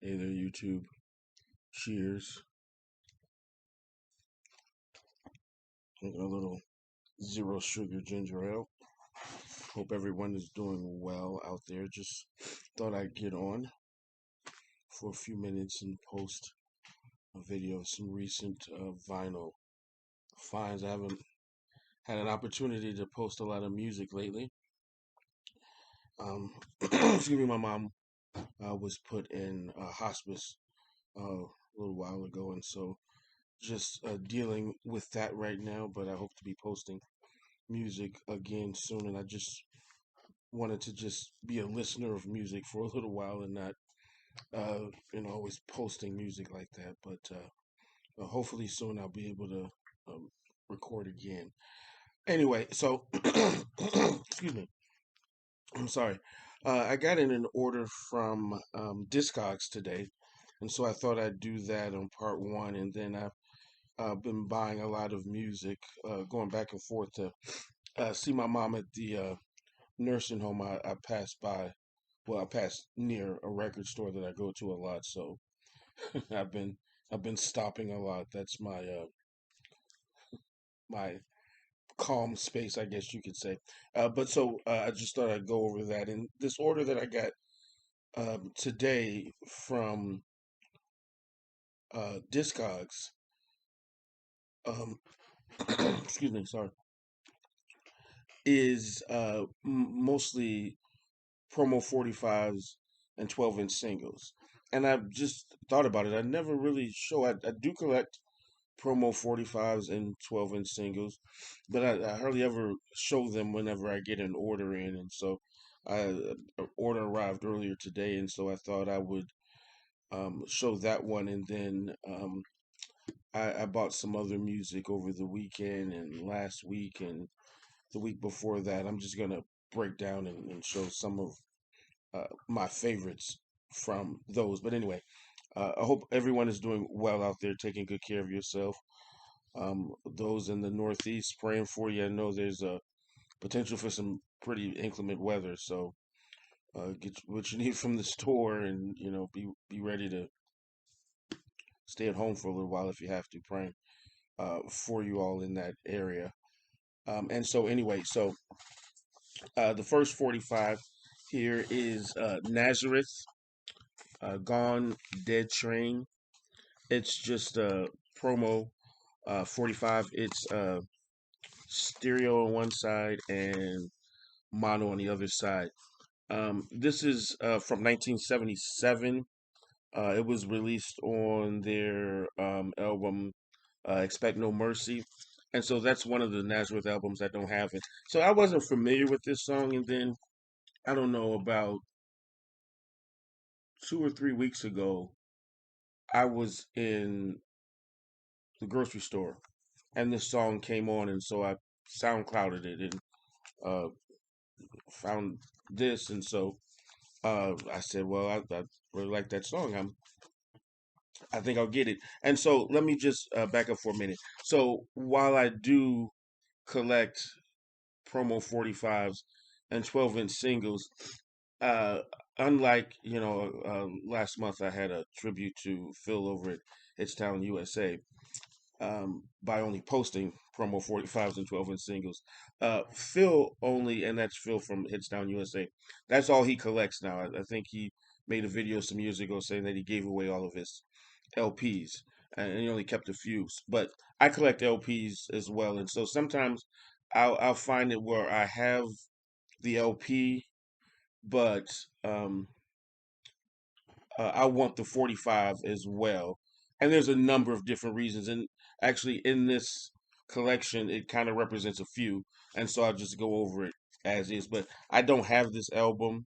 Hey there, YouTube. Cheers. Drinking a little zero sugar ginger ale. Hope everyone is doing well out there. Just thought I'd get on for a few minutes and post a video of some recent vinyl finds. I haven't had an opportunity to post a lot of music lately. Excuse me, my mom was put in hospice a little while ago, and so just dealing with that right now. But I hope to be posting music again soon, and I just wanted to just be a listener of music for a little while and not always posting music like that. But hopefully soon I'll be able to record again. Anyway, so excuse me, I'm sorry. I got in an order from Discogs today, and so I thought I'd do that on part one, and then I've been buying a lot of music, going back and forth to see my mom at the nursing home. I passed by, well, I passed near a record store that I go to a lot, so I've been I've been stopping a lot. That's my calm space, I guess you could say. But so I just thought I'd go over that in this order that I got today from Discogs. Um, excuse me, sorry, is mostly promo 45's and 12-inch singles. And I've just thought about it. I never really show. I do collect promo 45's and 12-inch singles, but I hardly ever show them whenever I get an order in. And so order arrived earlier today, and so I thought I would show that one. And then I bought some other music over the weekend and last week and the week before that. I'm just going to break down and show some of my favorites from those. But anyway, I hope everyone is doing well out there, taking good care of yourself. Those in the Northeast, praying for you. I know there's a potential for some pretty inclement weather, so get what you need from the store, and be ready to stay at home for a little while if you have to. Praying for you all in that area. And so anyway, so the first 45 here is Nazareth, Gone Dead Train. It's just a promo 45. It's stereo on one side and mono on the other side. This is from 1977. It was released on their album Expect No Mercy. And so that's one of the Nazareth albums that don't have it. So I wasn't familiar with this song. And then, I don't know, about 2 or 3 weeks ago, I was in the grocery store and this song came on. And so I SoundClouded it and uh, found this. And so I said, well, I really like that song. I think I'll get it. And so let me just back up for a minute. So while I do collect promo 45's and 12-inch singles, uh, unlike last month I had a tribute to Phil over at It's Town USA by only posting promo 45's and 12-inch singles. Phil only, and that's Phil from Hits Down USA. That's all he collects now. I think he made a video some years ago saying that he gave away all of his LPs and he only kept a few. But I collect LPs as well, and so sometimes I'll find it where I have the LP, but um, I want the 45 as well. And there's a number of different reasons. And actually, in this collection, it kind of represents a few. And so I'll just go over it as is. But I don't have this album.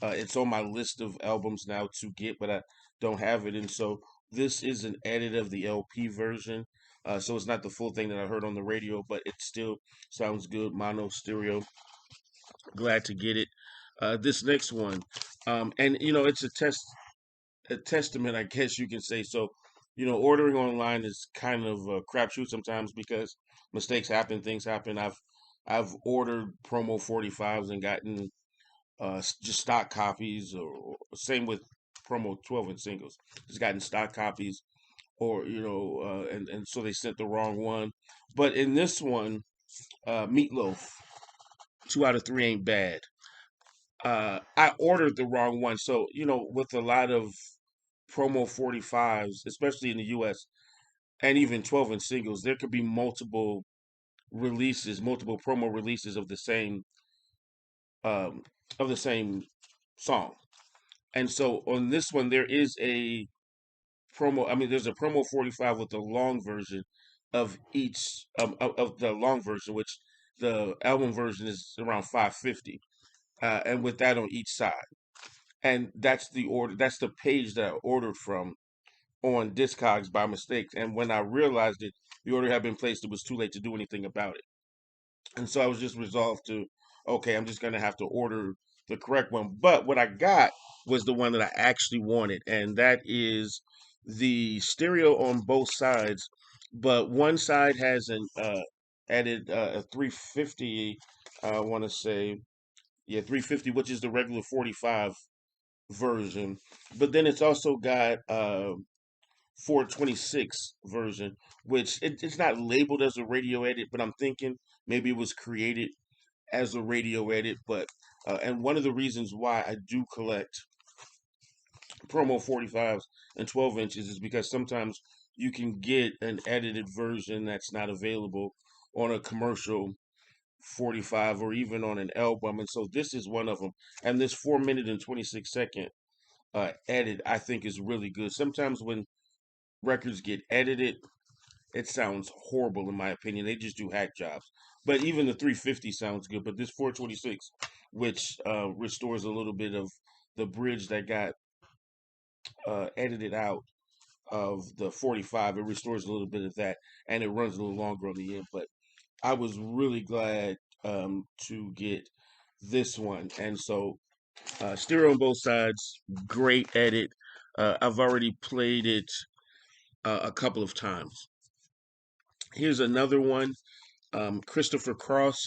It's on my list of albums now to get, but I don't have it. And so this is an edit of the LP version. So it's not the full thing that I heard on the radio, but it still sounds good. Mono, stereo. Glad to get it. This next one, and it's a testament, I guess you can say. So, ordering online is kind of a crapshoot sometimes because mistakes happen, things happen. I've ordered promo 45's and gotten just stock copies, or same with promo 12-inch singles. It's gotten stock copies, or and so they sent the wrong one. But in this one, Meatloaf, 2 out of 3 ain't bad. I ordered the wrong one, so with a lot of promo 45s, especially in the U.S. and even 12-inch singles, there could be multiple releases, multiple promo releases um, of the same song. And so on this one, there is a promo. I mean, there's a promo 45 with the long version of each of the long version, which the album version is around 550, and with that on each side. And that's the order. That's the page that I ordered from on Discogs by mistake. And when I realized it, the order had been placed. It was too late to do anything about it. And so I was just resolved to, okay, I'm just gonna have to order the correct one. But what I got was the one that I actually wanted, and that is the stereo on both sides. But one side has an added a 350. I want to say, yeah, 350, which is the regular 45 version. But then it's also got 426 version, which it's not labeled as a radio edit, but I'm thinking maybe it was created as a radio edit. But and one of the reasons why I do collect promo 45s and 12 inches is because sometimes you can get an edited version that's not available on a commercial 45 or even on an album. And so this is one of them. And this 4 minute and 26 second edit, I think, is really good. Sometimes when records get edited, it sounds horrible in my opinion. They just do hack jobs. But even the 350 sounds good. But this 426, which restores a little bit of the bridge that got edited out of the 45, it restores a little bit of that, and it runs a little longer on the end. But I was really glad to get this one, and so stereo on both sides, great edit. I've already played it a couple of times. Here's another one. Christopher Cross,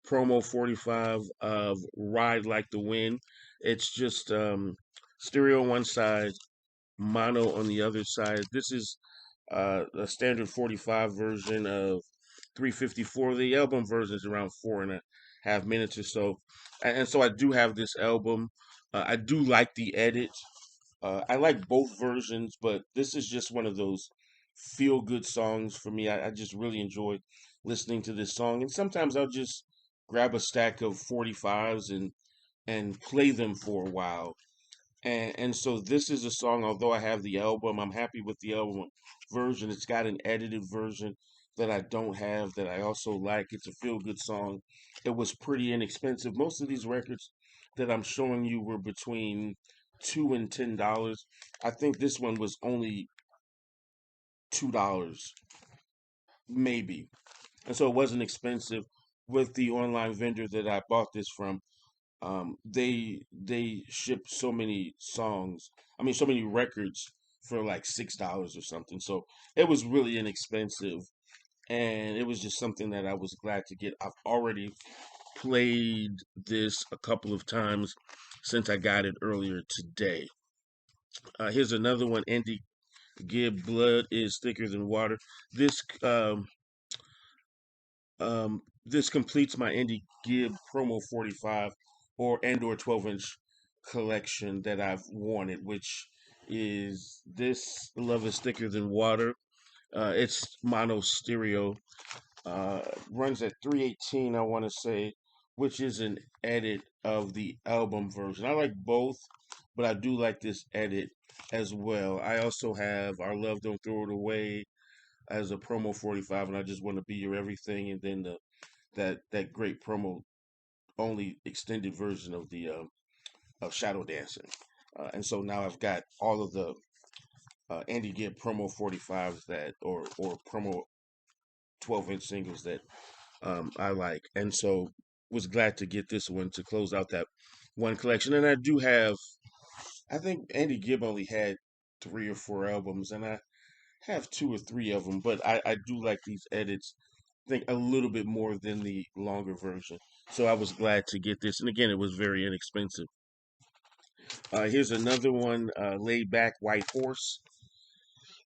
promo 45 of Ride Like the Wind. It's just stereo on one side, mono on the other side. This is a standard 45 version of 354. The album version is around 4.5 minutes or so. And so I do have this album. I do like the edit. I like both versions, but this is just one of those feel good songs for me. I just really enjoy listening to this song. And sometimes I'll just grab a stack of 45s and play them for a while. And so this is a song, although I have the album, I'm happy with the album version. It's got an edited version that I don't have that I also like. It's a feel good song. It was pretty inexpensive. Most of these records that I'm showing you were between $2 and $10. I think this one was only $2, maybe. And so it wasn't expensive with the online vendor that I bought this from. They ship so many songs. I mean, so many records for like $6 or something. So it was really inexpensive, and it was just something that I was glad to get. I've already played this a couple of times since I got it earlier today. Here's another one. Andy Gibb, Blood is Thicker Than Water. This this completes my Indie Gibb promo 45 or 12-inch collection that I've wanted, which is this Love is Thicker Than Water. It's mono stereo. Runs at 318, I want to say, which is an edit of the album version. I like both, but I do like this edit as well. I also have Our Love Don't Throw It Away as a promo 45, and I Just Want to Be Your Everything, and then that great promo only extended version of the of Shadow Dancing. And so now I've got all of the Andy Gibb promo 45s that or promo 12-inch singles that I like, and so was glad to get this one to close out that one collection. And I do have, I think Andy Gibb only had 3 or 4 albums, and I have 2 or 3 of them, but I do like these edits. I think a little bit more than the longer version. So I was glad to get this, and again, it was very inexpensive. Here's another one, Laid Back White Horse.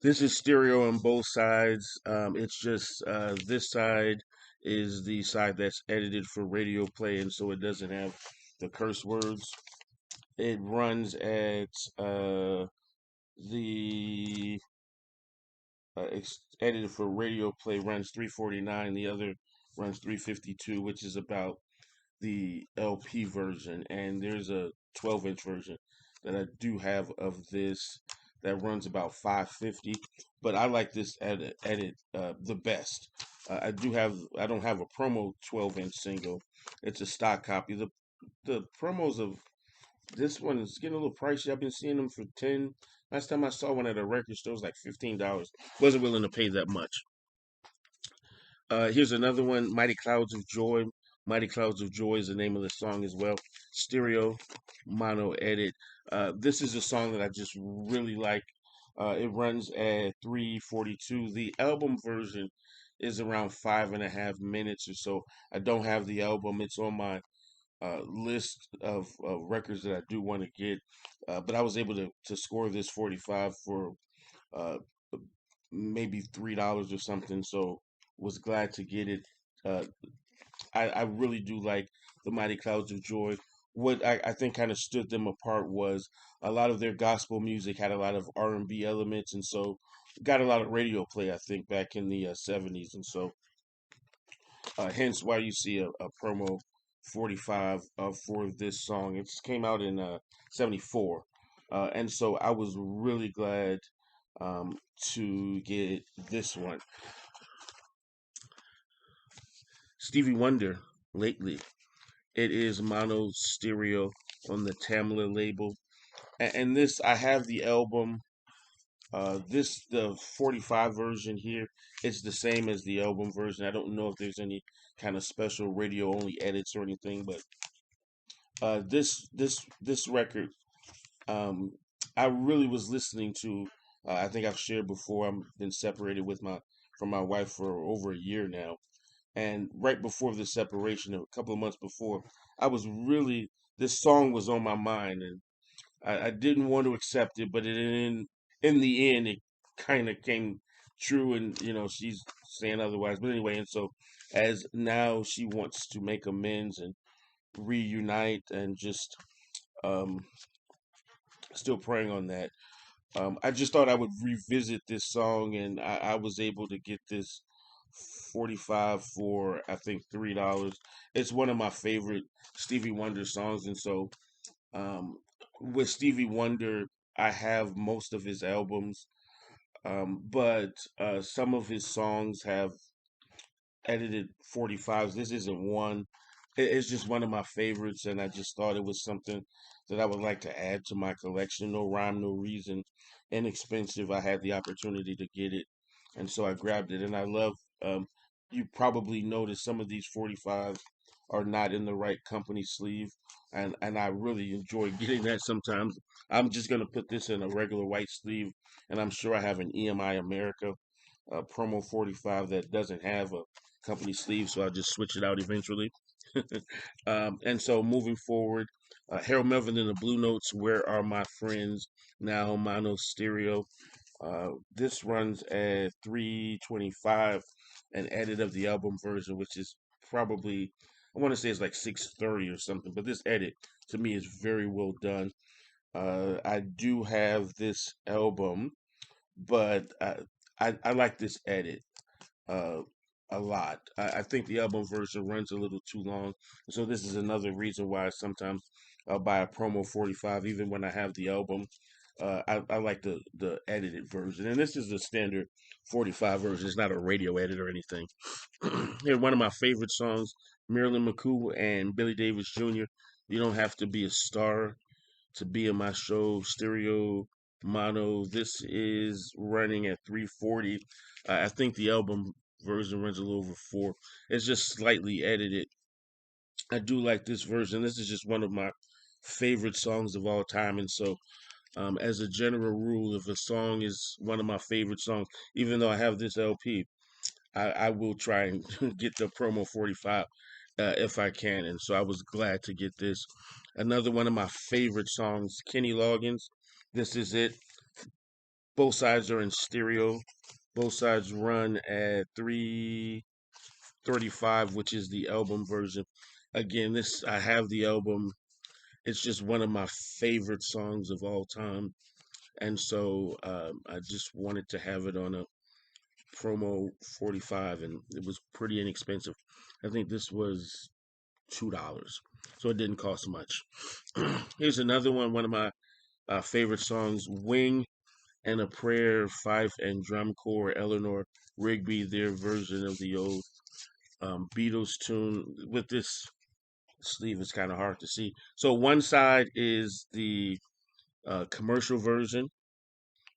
This is stereo on both sides. It's just this side is the side that's edited for radio play, and so it doesn't have the curse words. It runs at the edited for radio play runs 349. The other runs 352, which is about the LP version. And there's a 12-inch version that I do have of this that runs about 550. But I like this edit the best. I don't have a promo 12-inch single. It's a stock copy. The promos of this one is getting a little pricey. I've been seeing them for 10. Last time I saw one at a record store, it was like $15. Wasn't willing to pay that much. Here's another one, Mighty Clouds of Joy. Mighty Clouds of Joy is the name of the song as well. Stereo, mono edit. This is a song that I just really like. It runs at 342. The album version is around 5.5 minutes or so. I don't have the album. It's on my list of records that I do want to get. But I was able to score this 45 for uh, maybe $3 or something. So was glad to get it. Uh, I really do like the Mighty Clouds of Joy. What I think kind of stood them apart was a lot of their gospel music had a lot of R&B elements, and so got a lot of radio play. I think back in the '70s, and so hence why you see a promo 45 for this song. It came out in '74, and so I was really glad to get this one. Stevie Wonder lately. It is mono stereo on the Tamla label. And this, I have the album. The 45 version here. It's the same as the album version. I don't know if there's any kind of special radio only edits or anything, but this record, um, I really was listening to. I think I've shared before. I've been separated with my from my wife for over a year now, and right before the separation, a couple of months before, I was really this song was on my mind, and I didn't want to accept it, but in the end, it kind of came true, and she's saying otherwise. But anyway, and so as now she wants to make amends and reunite, and just um, still praying on that. I just thought I would revisit this song, and I was able to get this 45 for I think $3. It's one of my favorite Stevie Wonder songs, and so um, with Stevie Wonder, I have most of his albums, but some of his songs have edited 45s. This isn't one. It's just one of my favorites, and I just thought it was something that I would like to add to my collection. No rhyme, no reason, inexpensive. I had the opportunity to get it, and so I grabbed it. And I love. You probably noticed some of these 45s are not in the right company sleeve, and I really enjoy getting that sometimes. I'm just gonna put this in a regular white sleeve, and I'm sure I have an EMI America promo 45 that doesn't have a company sleeve, so I'll just switch it out eventually. And so moving forward, Harold Melvin and the Blue Notes, Where Are My Friends? Now mono stereo. This runs at 325, an edit of the album version, which is probably, I want to say it's like 630 or something, but this edit to me is very well done. I do have this album, but I like this edit uh, a lot. I think the album version runs a little too long, so this is another reason why sometimes I'll buy a promo 45 even when I have the album. I like the edited version, and this is the standard 45 version. It's not a radio edit or anything. Here, one of my favorite songs, Marilyn McCoo and Billy Davis Jr. You don't have to be a star to be in my show, stereo mono. This is running at 340. I think the album version runs a little over 4. It's just slightly edited. I do like this version. This is just one of my favorite songs of all time, and so as a general rule, if a song is one of my favorite songs, even though I have this LP, I will try and get the promo 45. if I can. And so I was glad to get this. Another one of my favorite songs, Kenny Loggins. This is it. Both sides are in stereo. Both sides run at 335, which is the album version. Again, this I have the album. It's just one of my favorite songs of all time, and so I just wanted to have it on a promo 45, and it was pretty inexpensive. I think this was $2, so it didn't cost much. Here's another one of my favorite songs, "Wing and a Prayer," fife and drum corps, Eleanor Rigby, their version of the old Beatles tune. With this sleeve, it's kind of hard to see. So one side is the commercial version,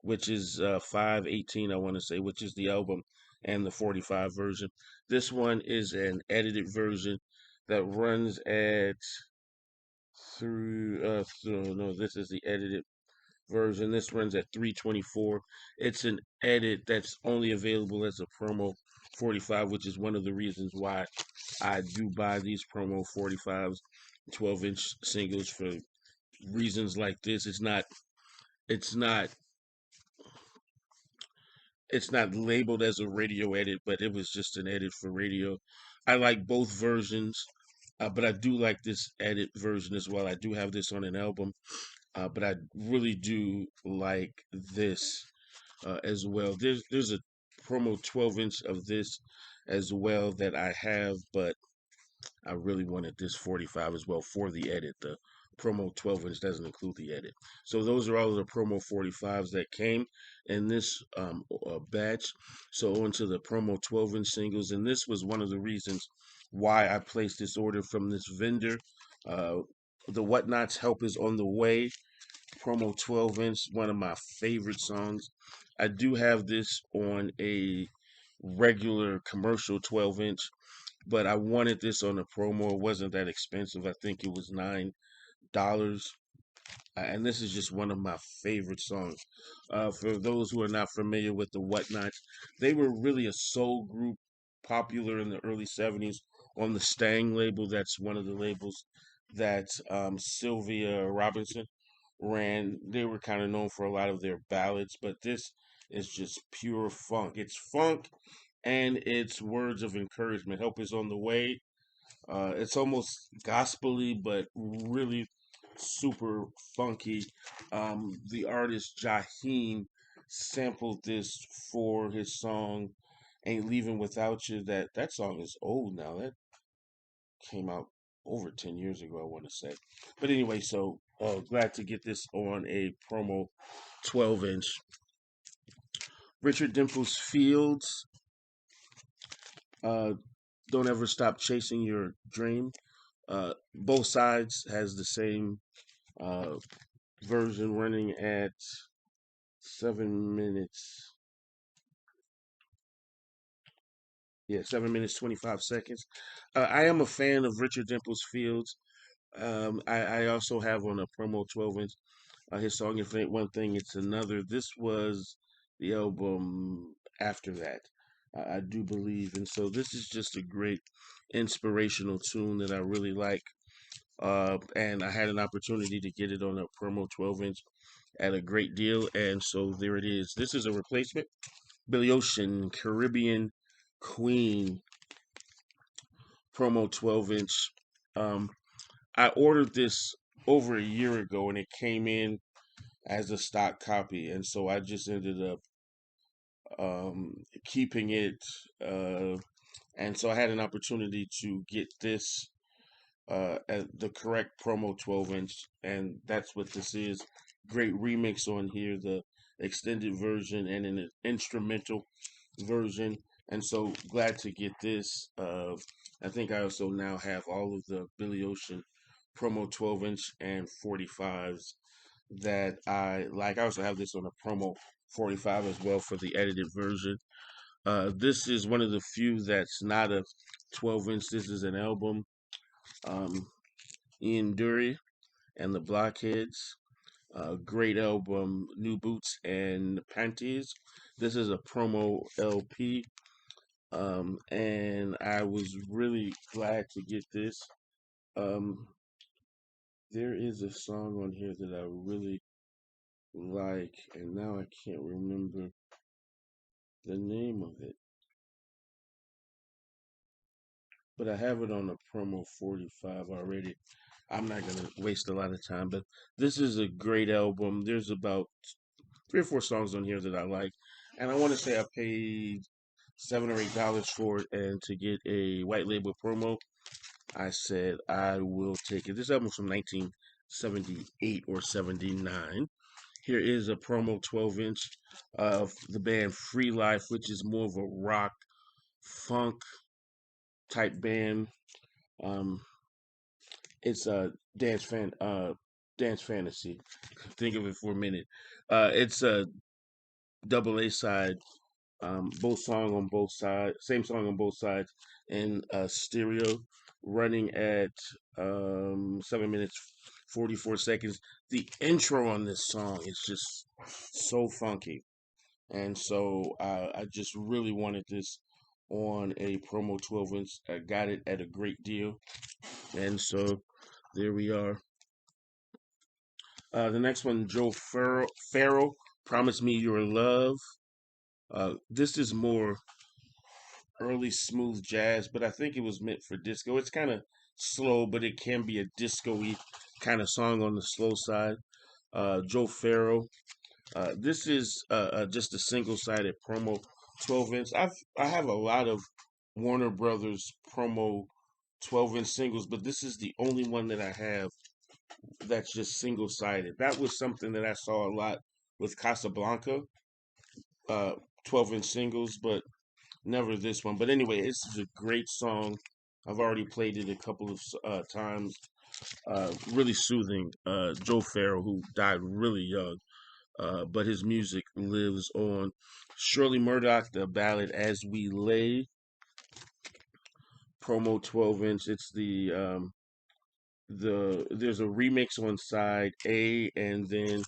which is 518, I want to say, which is the album, and the 45 version. This one is an edited version that runs at through no, this is the edited version. This runs at 324. It's an edit that's only available as a promo 45, which is one of the reasons why I do buy these promo 45s, 12-inch singles, for reasons like this. It's not it's not labeled as a radio edit, but it was just an edit for radio. I like both versions, but I do like this edit version as well. I do have this on an album, but I really do like this as well. There's a promo 12-inch of this as well that I have, but I really wanted this 45 as well for the edit. The promo 12-inch doesn't include the edit. So those are all of the promo 45s that came in this batch. So on to the promo 12-inch singles. And this was one of the reasons why I placed this order from this vendor. Uh, the Whatnot's Help is on the Way. Promo 12-inch, one of my favorite songs. I do have this on a regular commercial 12-inch, but I wanted this on a promo. It wasn't that expensive. I think it was $9. And this is just one of my favorite songs. For those who are not familiar with the Whatnots, they were really a soul group, popular in the early 70s on the Stang label. That's one of the labels that Sylvia Robinson ran. They were kind of known for a lot of their ballads, but this is just pure funk. It's funk and it's words of encouragement. Help is on the way. It's almost gospely, but really super funky. The artist Jaheim sampled this for his song "Ain't Leaving Without You." That song is old now. That came out over 10 years ago, I want to say. But anyway, so glad to get this on a promo 12-inch. Richard Dimples Fields, uh, "Don't Ever Stop Chasing Your Dream." Both sides has the same uh, version running at 7 minutes. Yeah, 7 minutes 25 seconds. I am a fan of Richard Dimples Fields. I also have on a promo 12-inch his song "If It Ain't One Thing, It's Another." This was the album after that, I do believe, and so this is just a great inspirational tune that I really like. And I had an opportunity to get it on a promo 12-inch at a great deal, and so there it is. This is a replacement. Billy Ocean, Caribbean Queen, promo 12-inch. Um, I ordered this over a year ago, and it came in as a stock copy, and so I just ended up keeping it. And so I had an opportunity to get this at the correct promo 12-inch, and that's what this is. Great remix on here, the extended version and an instrumental version. And so glad to get this. I think I also now have all of the Billy Ocean promo 12-inch and 45s that I like. I also have this on a promo 45 as well for the edited version. This is one of the few that's not a 12-inch. This is an album. Um, Ian Dury and the Blockheads. Great album, New Boots and Panties. This is a promo LP. And I was really glad to get this. Um, there is a song on here that I really like, and now I can't remember the name of it, but I have it on the promo 45 already. I'm not gonna waste a lot of time, but this is a great album. There's about three or four songs on here that I like, and I want to say I paid $7 or $8 for it, and to get a white label promo, I said I will take it. This album's from 1978 or 79. Here is a promo 12-inch of the band Free Life, which is more of a rock funk type band. Um, it's a dance fantasy. Think of it for a minute. It's a double A side, both song on both sides, same song on both sides, in stereo, running at 7 minutes 44 seconds. The intro on this song is just so funky, and so I just really wanted this on a promo 12-inch. I got it at a great deal, and so there we are. The next one, Farrell, "Promise Me Your Love." This is more early smooth jazz, but I think it was meant for disco. It's kind of slow, but it can be a disco-y kind of song on the slow side. Joe Farrell. This is just a single-sided promo 12-inch. I have a lot of Warner Brothers promo 12-inch singles, but this is the only one that I have that's just single-sided. That was something that I saw a lot with Casablanca, uh, 12-inch singles, but never this one. But anyway, this is a great song. I've already played it a couple of times. Really soothing. Joe Farrell, who died really young, but his music lives on. Shirley Murdoch, the ballad "As We Lay," promo 12-inch. It's the there's a remix on side A, and then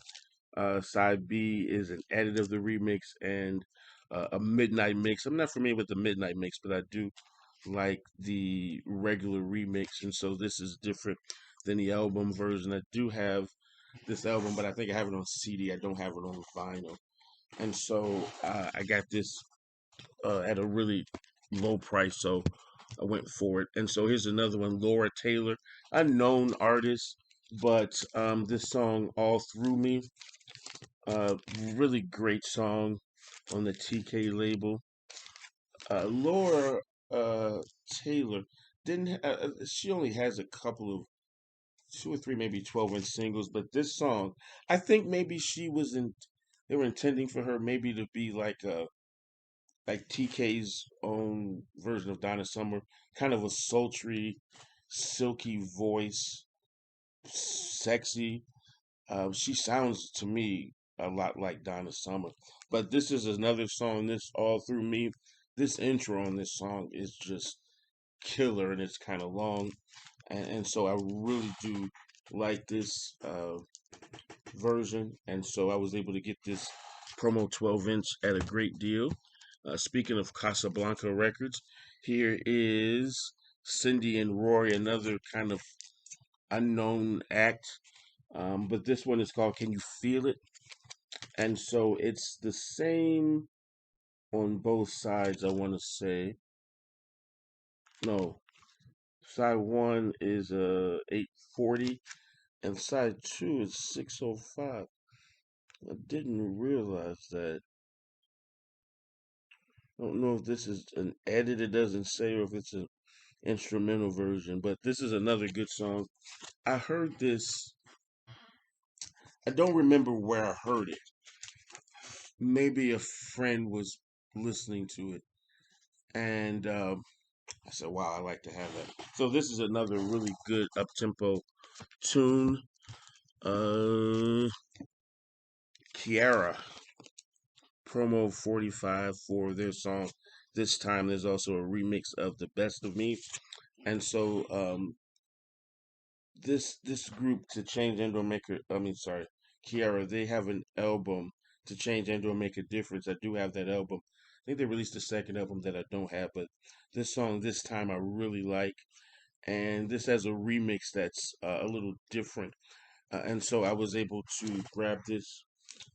side B is an edit of the remix and a midnight mix. I'm not familiar with the midnight mix, but I do like the regular remix, and so this is different than the album version. I do have this album, but I think I have it on CD. I don't have it on vinyl, and so I got this at a really low price, so I went for it. And so here's another one, Laura Taylor, unknown artist, but this song "All Through Me," really great song on the TK label. Laura Taylor didn't. She only has a couple of two or three, maybe 12-inch singles, but this song, I think maybe she was in. They were intending for her maybe to be like TK's own version of Donna Summer, kind of a sultry, silky voice, sexy. She sounds to me a lot like Donna Summer. But this is another song. This "All Through Me." This intro on this song is just killer, and it's kind of long, and so I really do like this version, and so I was able to get this promo 12-inch at a great deal. Speaking of Casablanca Records, here is Cindy and Roy, another kind of unknown act, but this one is called "Can You Feel It?" And so it's the same on both sides. I want to say no. Side one is 840, and side two is 605. I didn't realize that. I don't know if this is an edit, it doesn't say, or if it's an instrumental version, but this is another good song. I heard this, I don't remember where I heard it. Maybe a friend was listening to it, and I said, wow, I like to have that. So this is another really good up tempo tune. Uh, Kiara, promo 45 for their song. This time there's also a remix of "The Best of Me," and so this group, To Change and or Make a, I mean, sorry, Kiara, they have an album, To Change and or Make a Difference. I do have that album. think they released a second album that I don't have, but this song this time I really like, and this has a remix that's a little different, and so I was able to grab this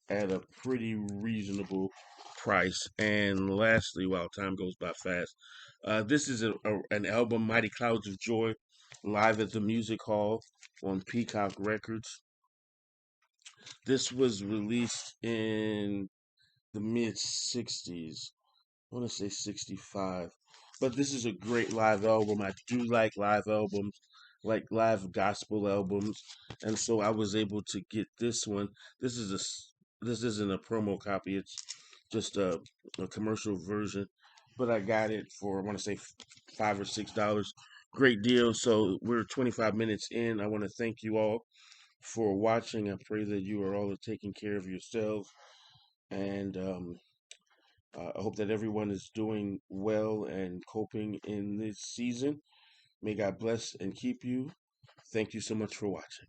at a pretty reasonable price. And lastly, while time goes by fast, this is an album, Mighty Clouds of Joy, live at the Music Hall on Peacock Records. This was released in the mid 60s. I want to say 65. But this is a great live album. I do like live albums, like live gospel albums. And so I was able to get this one. This is this isn't a promo copy. It's just a commercial version. But I got it for, I want to say, $5 or $6. Great deal. So we're 25 minutes in. I want to thank you all for watching. I pray that you are all taking care of yourselves. And I hope that everyone is doing well and coping in this season. May God bless and keep you. Thank you so much for watching.